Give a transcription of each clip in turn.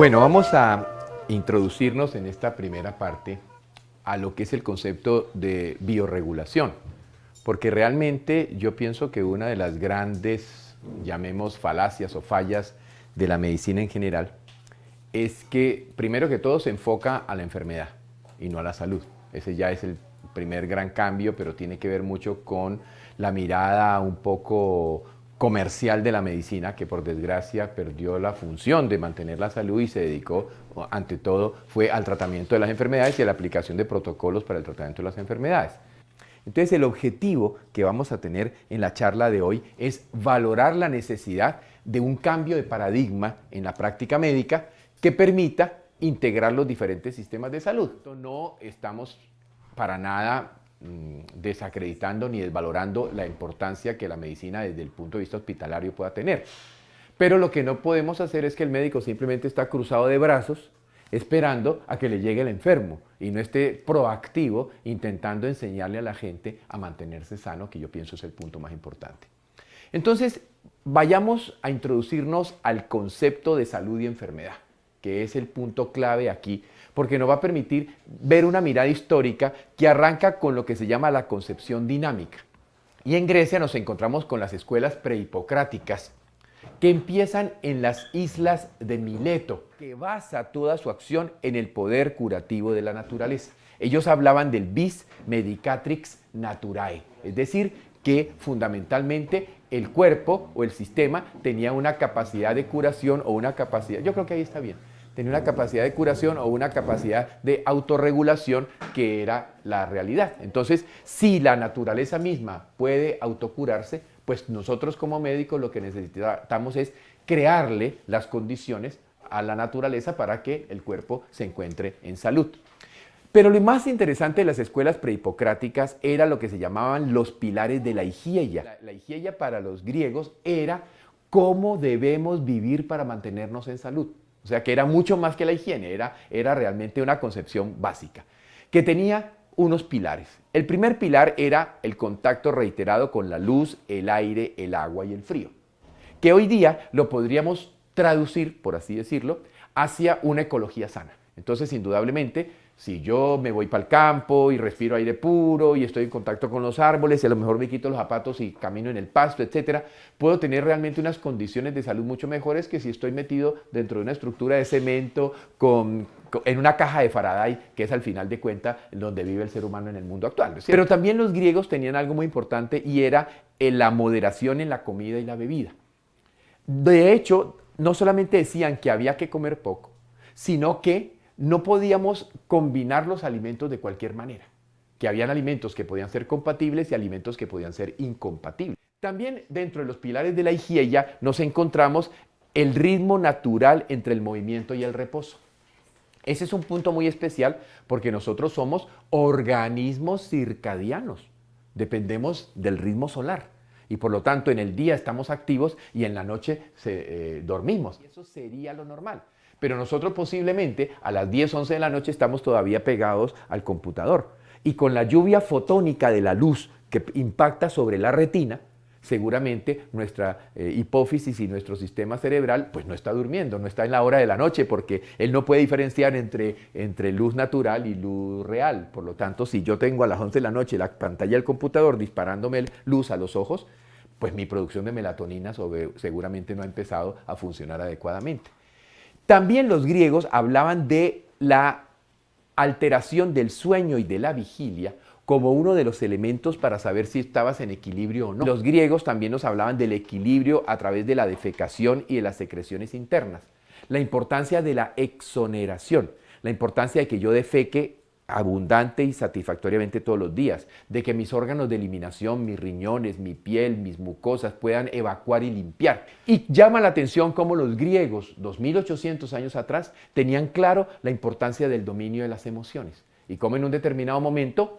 Bueno, vamos a introducirnos en esta primera parte a lo que es el concepto de biorregulación, porque realmente yo pienso que una de las grandes, llamemos falacias o fallas de la medicina en general, es que primero que todo se enfoca a la enfermedad y no a la salud. Ese ya es el primer gran cambio, pero tiene que ver mucho con la mirada un poco comercial de la medicina, que por desgracia perdió la función de mantener la salud y se dedicó, ante todo, fue al tratamiento de las enfermedades y a la aplicación de protocolos para el tratamiento de las enfermedades. Entonces, el objetivo que vamos a tener en la charla de hoy es valorar la necesidad de un cambio de paradigma en la práctica médica que permita integrar los diferentes sistemas de salud. No estamos para nada desacreditando ni desvalorando la importancia que la medicina desde el punto de vista hospitalario pueda tener. Pero lo que no podemos hacer es que el médico simplemente está cruzado de brazos esperando a que le llegue el enfermo y no esté proactivo intentando enseñarle a la gente a mantenerse sano, que yo pienso es el punto más importante. Entonces, vayamos a introducirnos al concepto de salud y enfermedad, que es el punto clave aquí, porque nos va a permitir ver una mirada histórica que arranca con lo que se llama la concepción dinámica. Y en Grecia nos encontramos con las escuelas prehipocráticas, que empiezan en las islas de Mileto, que basa toda su acción en el poder curativo de la naturaleza. Ellos hablaban del vis medicatrix naturae, es decir, que fundamentalmente el cuerpo o el sistema tenía una capacidad de curación o una capacidad, yo creo que ahí está bien, tenía una capacidad de curación o una capacidad de autorregulación que era la realidad. Entonces, si la naturaleza misma puede autocurarse, pues nosotros como médicos lo que necesitamos es crearle las condiciones a la naturaleza para que el cuerpo se encuentre en salud. Pero lo más interesante de las escuelas prehipocráticas era lo que se llamaban los pilares de la higiene. La higiene para los griegos era cómo debemos vivir para mantenernos en salud. O sea que era mucho más que la higiene, era realmente una concepción básica, que tenía unos pilares. El primer pilar era el contacto reiterado con la luz, el aire, el agua y el frío, que hoy día lo podríamos traducir, por así decirlo, hacia una ecología sana. Entonces, indudablemente, si yo me voy para el campo y respiro aire puro y estoy en contacto con los árboles y a lo mejor me quito los zapatos y camino en el pasto, etcétera, puedo tener realmente unas condiciones de salud mucho mejores que si estoy metido dentro de una estructura de cemento en una caja de Faraday, que es al final de cuentas donde vive el ser humano en el mundo actual. Pero también los griegos tenían algo muy importante y era la moderación en la comida y la bebida. De hecho, no solamente decían que había que comer poco, sino que no podíamos combinar los alimentos de cualquier manera, que habían alimentos que podían ser compatibles y alimentos que podían ser incompatibles. También dentro de los pilares de la higiene nos encontramos el ritmo natural entre el movimiento y el reposo. Ese es un punto muy especial porque nosotros somos organismos circadianos, dependemos del ritmo solar y por lo tanto en el día estamos activos y en la noche dormimos. Eso sería lo normal. Pero nosotros posiblemente a las 10, 11 de la noche estamos todavía pegados al computador. Y con la lluvia fotónica de la luz que impacta sobre la retina, seguramente nuestra hipófisis y nuestro sistema cerebral pues no está durmiendo, no está en la hora de la noche porque él no puede diferenciar entre luz natural y luz real. Por lo tanto, si yo tengo a las 11 de la noche la pantalla del computador disparándome luz a los ojos, pues mi producción de melatonina seguramente no ha empezado a funcionar adecuadamente. También los griegos hablaban de la alteración del sueño y de la vigilia como uno de los elementos para saber si estabas en equilibrio o no. Los griegos también nos hablaban del equilibrio a través de la defecación y de las secreciones internas. La importancia de la exoneración, la importancia de que yo defeque abundante y satisfactoriamente todos los días, de que mis órganos de eliminación, mis riñones, mi piel, mis mucosas puedan evacuar y limpiar. Y llama la atención cómo los griegos, 2800 años atrás, tenían claro la importancia del dominio de las emociones y cómo en un determinado momento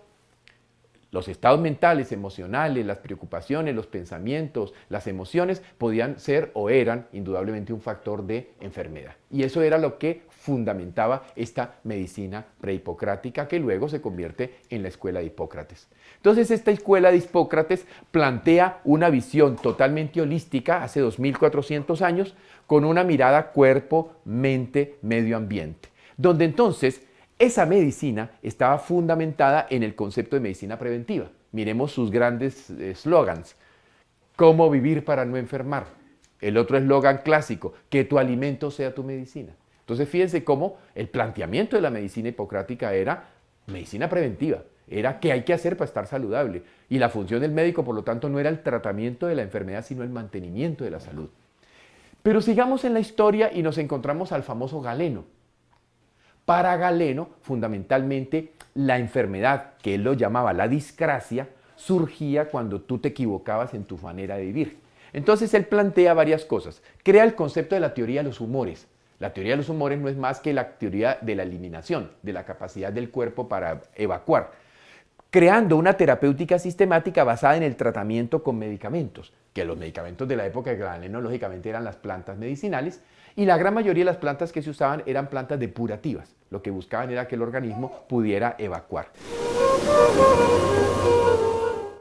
los estados mentales, emocionales, las preocupaciones, los pensamientos, las emociones podían ser o eran indudablemente un factor de enfermedad. Y eso era lo que fundamentaba esta medicina prehipocrática que luego se convierte en la escuela de Hipócrates. Entonces esta escuela de Hipócrates plantea una visión totalmente holística hace 2400 años con una mirada cuerpo, mente, medio ambiente, donde entonces esa medicina estaba fundamentada en el concepto de medicina preventiva. Miremos sus grandes eslogans. ¿Cómo vivir para no enfermar? El otro eslogan clásico, que tu alimento sea tu medicina. Entonces fíjense cómo el planteamiento de la medicina hipocrática era medicina preventiva, era qué hay que hacer para estar saludable. Y la función del médico, por lo tanto, no era el tratamiento de la enfermedad, sino el mantenimiento de la salud. Pero sigamos en la historia y nos encontramos al famoso Galeno. Para Galeno, fundamentalmente, la enfermedad, que él lo llamaba la discrasia, surgía cuando tú te equivocabas en tu manera de vivir. Entonces él plantea varias cosas. Crea el concepto de la teoría de los humores. La teoría de los humores no es más que la teoría de la eliminación, de la capacidad del cuerpo para evacuar, creando una terapéutica sistemática basada en el tratamiento con medicamentos, que los medicamentos de la época de Galeno lógicamente eran las plantas medicinales, y la gran mayoría de las plantas que se usaban eran plantas depurativas. Lo que buscaban era que el organismo pudiera evacuar.